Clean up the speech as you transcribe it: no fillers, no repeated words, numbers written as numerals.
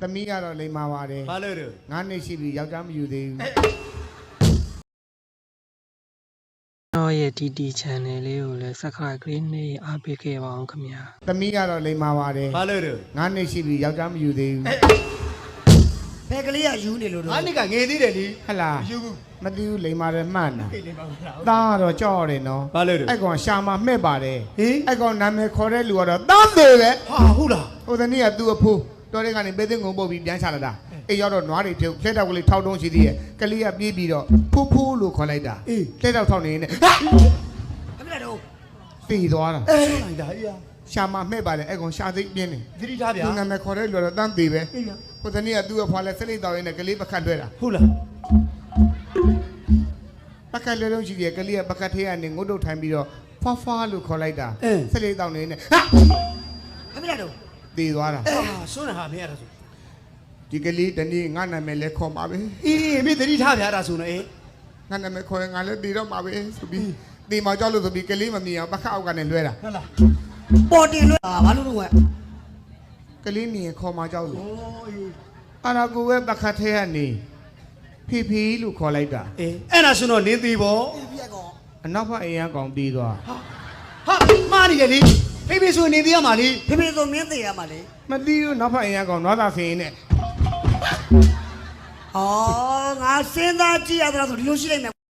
သမီးကတော့လိမ္မာပါတယ်ဘာလို့လဲငါးနှစ်ရှိပြီယောက်ျားမယူသေးဘူးတော့ရဲ့ TT channel လေးကိုလည်း subscribe ကလေးနဲ့အားပေးခဲ့ပါအောင်ခင်ဗျာသမီးကတော့လိမ္မာပါတယ်ဘာလို့လဲငါးနှစ်ရှိပြီယောက်ျားမယူသေးဘူးဘယ်ကလေးကယူနေလို့တော့ငါးနှစ်ကငယ်သေးတယ်လीဟလာမယူဘူးမသိဘူးလိမ္မာတယ်မှန်တာသားကတော့ကြောက်တယ်နော်ဘာလို့လဲအဲ့ကောင်ရှာမှာမှဲ့ပါတယ်အဲ့ကောင်နာမည်ခေါ်တဲ့လူကတော့တန်းသေးပဲဟာဟုတ်လားဟိုတနေ့ကသူ့အဖိုးတော်တဲ့ကနေပေးသိန်းကုန်ပုတ်ပြီးပြန်ချလာတာအေးရောက်တော့နွားတွေဖြုတ်လက်တောက်ကလေးထောက်တုံးရှိသေးရဲ့ကလေးကပြေးပြီးတော့ဖူးဖူးလို့ခေါ်လိုက်တာလက်တောက်ထောက်နေနေဟာအမေတို့ပြေးသွားတာလိုက်တာအေးရှာမှာမှဲ့ပါတယ်အဲ့ကောင်ရှာသိပြင်းနေသတိထားဗျာသူနာမည်ခေါ်တဲ့လူတော့တန်းသေးပဲဟိုတနေ့ကသူ့အဖွာလဲစလိတ်တော်ရင်းနဲ့ကလေးပကတ်လွှဲတာဟုတ်လားပကတ်လွှဲတော့ရှိသေးရဲ့ကလေးကပကတ်ထဲကနေငုတ်တုတ်ထိုင်ပြီးတော့ဖွာဖွာလို့ခေါ်လိုက်တာစလိတ်တော်နေနေဟာအမေတို့သေသွားတာဆွမ်းဟာမင်းရတာဆိုဒီကလေးတနေ့ငါနာမည်လဲခေါ်မှာပဲအေးမင်းသတိထားဗျာဒါဆိုနေငါနာမည်ခေါ်ရင်ငါလည်းသေတော့မှာပဲဆိုပြီးသေမှာကြောက်လို့ဆိုပြီးကလေးမမြင်အောင်ပကတ်အောက်ကနေလွှဲတာဟုတ်လားပေါ်တင်လွှဲဘာလို့လို့ကလေးမြင်ခေါ်မှာကြောက်လို့အာနာကိုပဲပကတ်ထဲကနေဖီဖီလို့ခေါ်လိုက်တာအေးအဲ့ဒါဆိုတော့နင်းသေးပေါ့ပြက်ကောင်အနောက်ဘက်အိမ်ကောင်ပြီးသွားဟာမားနေတယ်လေဖေဖေဆိုနေသေးရမှာလေဖေဖေဆိုမင်းသေးရမှာလေမသိဘူးနောက်ဘက်အိမ်ကောင်နွားသာဖင်းနဲ့အော်ငါစဉ်းစားကြည့်ရတာဆိုဒီလိုရှိလိုက်မယ်